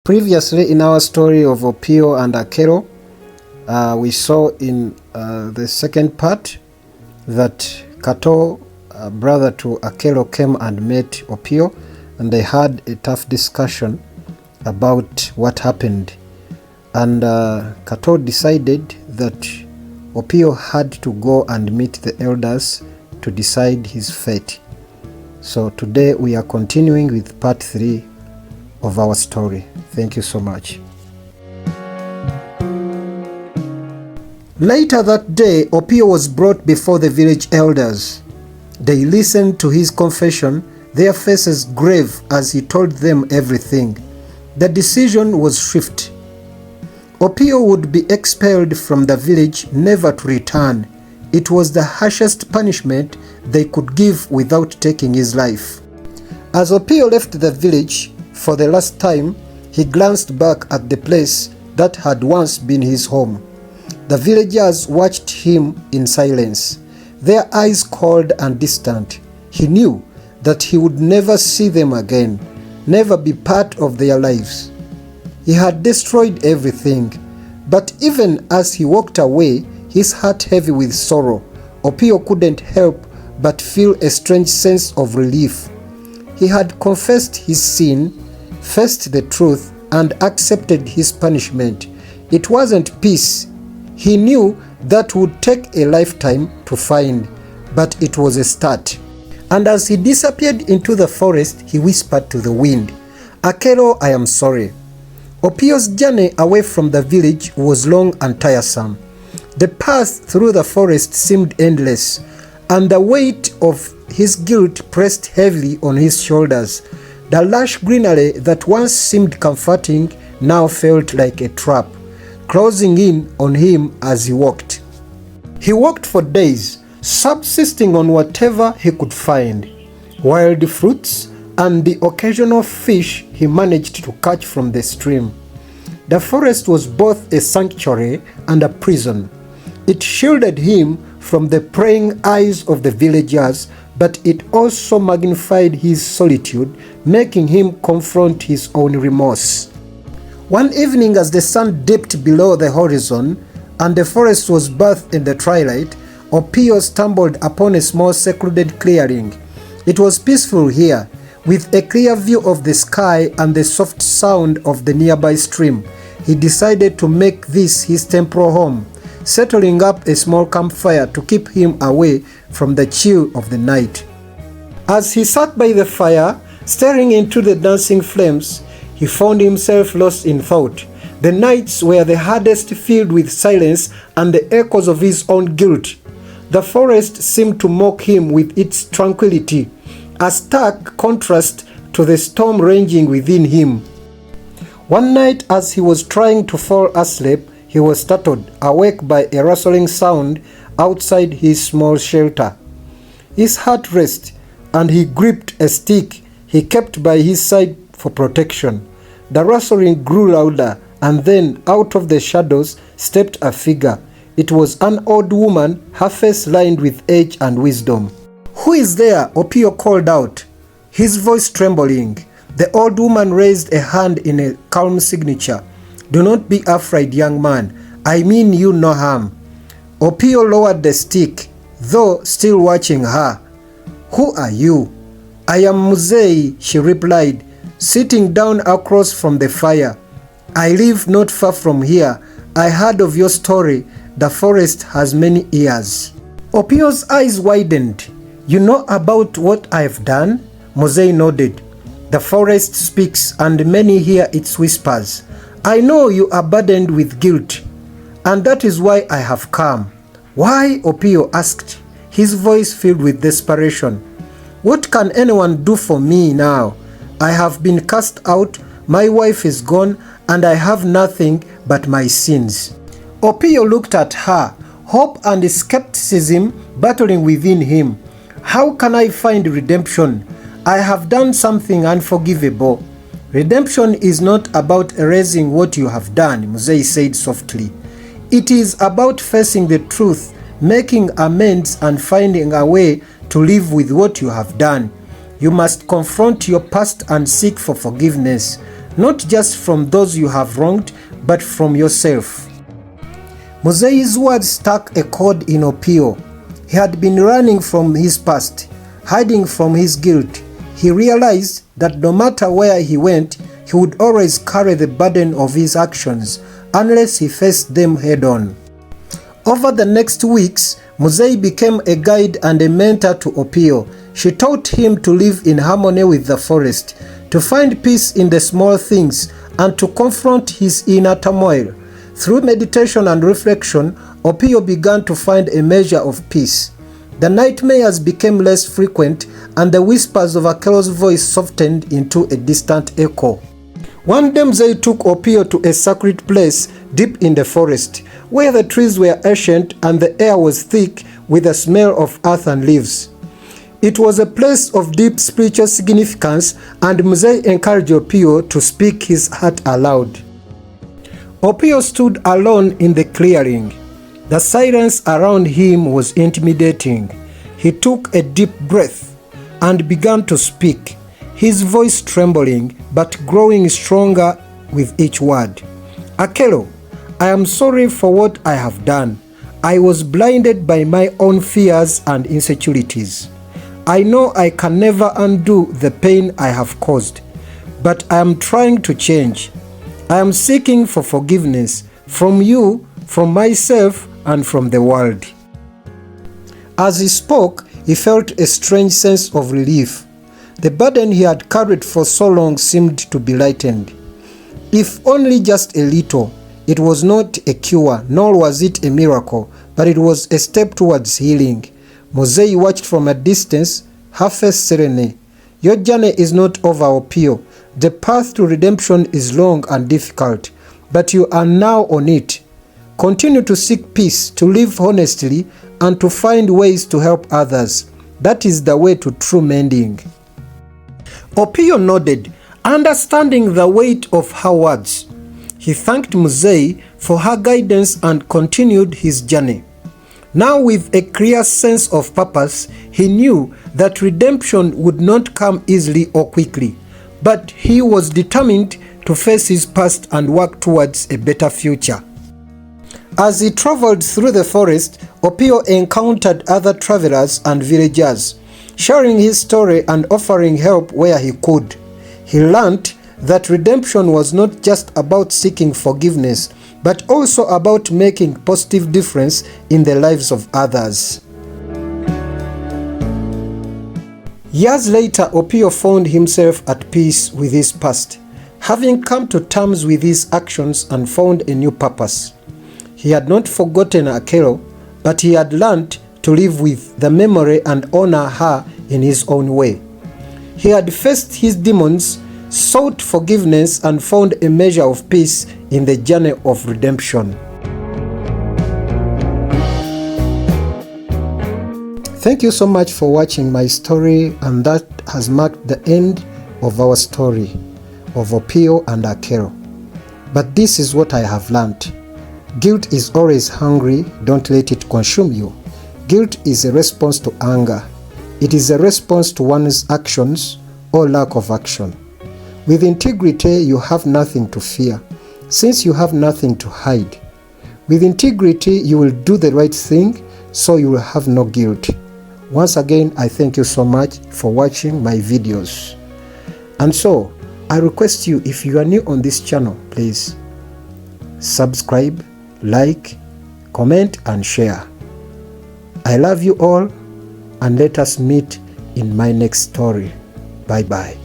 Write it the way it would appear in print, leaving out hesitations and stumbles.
Previously, in our story of Opio and Akero, we saw in the second part that Kato, brother to Akero, came and met Opio, and they had a tough discussion about what happened. And Kato decided that Opio had to go and meet the elders to decide his fate. So today we are continuing with part 3 of our story. Thank you so much. Later that day, Opio was brought before the village elders. They listened to his confession, their faces grave as he told them everything. The decision was swift. Opio would be expelled from the village, never to return. It was the harshest punishment they could give without taking his life. As Opio left the village for the last time, he glanced back at the place that had once been his home. The villagers watched him in silence, their eyes cold and distant. He knew that he would never see them again, never be part of their lives. He had destroyed everything, but even as he walked away, his heart heavy with sorrow, Opio couldn't help but feel a strange sense of relief. He had confessed his sin, faced the truth, and accepted his punishment. It wasn't peace. He knew that would take a lifetime to find, but it was a start. And as he disappeared into the forest, he whispered to the wind, "Akero, I am sorry." Opio's journey away from the village was long and tiresome. The path through the forest seemed endless, and the weight of his guilt pressed heavily on his shoulders. The lush greenery that once seemed comforting now felt like a trap, closing in on him as he walked. He walked for days, subsisting on whatever he could find, wild fruits and the occasional fish he managed to catch from the stream. The forest was both a sanctuary and a prison. It shielded him from the prying eyes of the villagers, but it also magnified his solitude, making him confront his own remorse. One evening, as the sun dipped below the horizon and the forest was bathed in the twilight, Opio stumbled upon a small secluded clearing. It was peaceful here, with a clear view of the sky and the soft sound of the nearby stream. He decided to make this his temporal home, settling up a small campfire to keep him away from the chill of the night. As he sat by the fire, staring into the dancing flames, he found himself lost in thought. The nights were the hardest, filled with silence and the echoes of his own guilt. The forest seemed to mock him with its tranquility, a stark contrast to the storm raging within him. One night, as he was trying to fall asleep, he was startled awake by a rustling sound outside his small shelter. His heart raced, and he gripped a stick he kept by his side for protection. The rustling grew louder, and then out of the shadows stepped a figure. It was an old woman, her face lined with age and wisdom. "Who is there?" Opio called out, his voice trembling. The old woman raised a hand in a calm signature. "Do not be afraid, young man. I mean you no harm." Opio lowered the stick, though still watching her. "Who are you?" "I am Muzei," she replied, sitting down across from the fire. "I live not far from here. I heard of your story. The forest has many ears." Opio's eyes widened. "You know about what I've done?" Muzei nodded. "The forest speaks, and many hear its whispers. I know you are burdened with guilt, and that is why I have come." "Why?" Opio asked, his voice filled with desperation. "What can anyone do for me now? I have been cast out, my wife is gone, and I have nothing but my sins." Opio looked at her, hope and skepticism battling within him. "How can I find redemption? I have done something unforgivable." "Redemption is not about erasing what you have done," Muzei said softly. "It is about facing the truth, making amends, and finding a way to live with what you have done. You must confront your past and seek for forgiveness. not just from those you have wronged, but from yourself. Muzei's words struck a chord in Opiyo. He had been running from his past, hiding from his guilt. He realized that no matter where he went, he would always carry the burden of his actions unless he faced them head-on. Over the next weeks, Muzei became a guide and a mentor to Opiyo. She taught him to live in harmony with the forest, to find peace in the small things, and to confront his inner turmoil. Through meditation and reflection, Opiyo began to find a measure of peace. The nightmares became less frequent, and the whispers of Akelo's voice softened into a distant echo. One day Muzei took Opiyo to a sacred place deep in the forest, where the trees were ancient and the air was thick with the smell of earth and leaves. It was a place of deep spiritual significance, and Muzei encouraged Opiyo to speak his heart aloud. Opiyo stood alone in the clearing. The silence around him was intimidating. He took a deep breath and began to speak, his voice trembling but growing stronger with each word. Akelo, I am sorry for what I have done. I was blinded by my own fears and insecurities. I know I can never undo the pain I have caused, but I am trying to change. I am seeking for forgiveness from you, from myself, and from the world. As he spoke, he felt a strange sense of relief. The burden he had carried for so long seemed to be lightened. If only just a little. It was not a cure, nor was it a miracle, but it was a step towards healing. Muzei watched from a distance, her face serene. Your journey is not over, Opiyo. The path to redemption is long and difficult, but you are now on it. Continue to seek peace, to live honestly, and to find ways to help others. That is the way to true mending. Opiyo nodded, understanding the weight of her words. He thanked Muzei for her guidance and continued his journey. Now with a clear sense of purpose, he knew that redemption would not come easily or quickly, but he was determined to face his past and work towards a better future. As he traveled through the forest, Opiyo encountered other travelers and villagers, sharing his story and offering help where he could. He learned that redemption was not just about seeking forgiveness, but also about making positive difference in the lives of others. Years later, Opiyo found himself at peace with his past, having come to terms with his actions and found a new purpose. He had not forgotten Akelo, but he had learned to live with the memory and honor her in his own way. He had faced his demons, sought forgiveness, and found a measure of peace in the journey of redemption. Thank you so much for watching my story, and that has marked the end of our story of Opiyo and Akelo. But this is what I have learned. Guilt is always hungry, don't let it consume you. Guilt is a response to anger. It is a response to one's actions or lack of action. With integrity, you have nothing to fear, since you have nothing to hide. With integrity, you will do the right thing, so you will have no guilt. Once again, I thank you so much for watching my videos. And so, I request you, if you are new on this channel, please subscribe, like, comment, and share. I love you all, and let us meet in my next story. Bye-bye.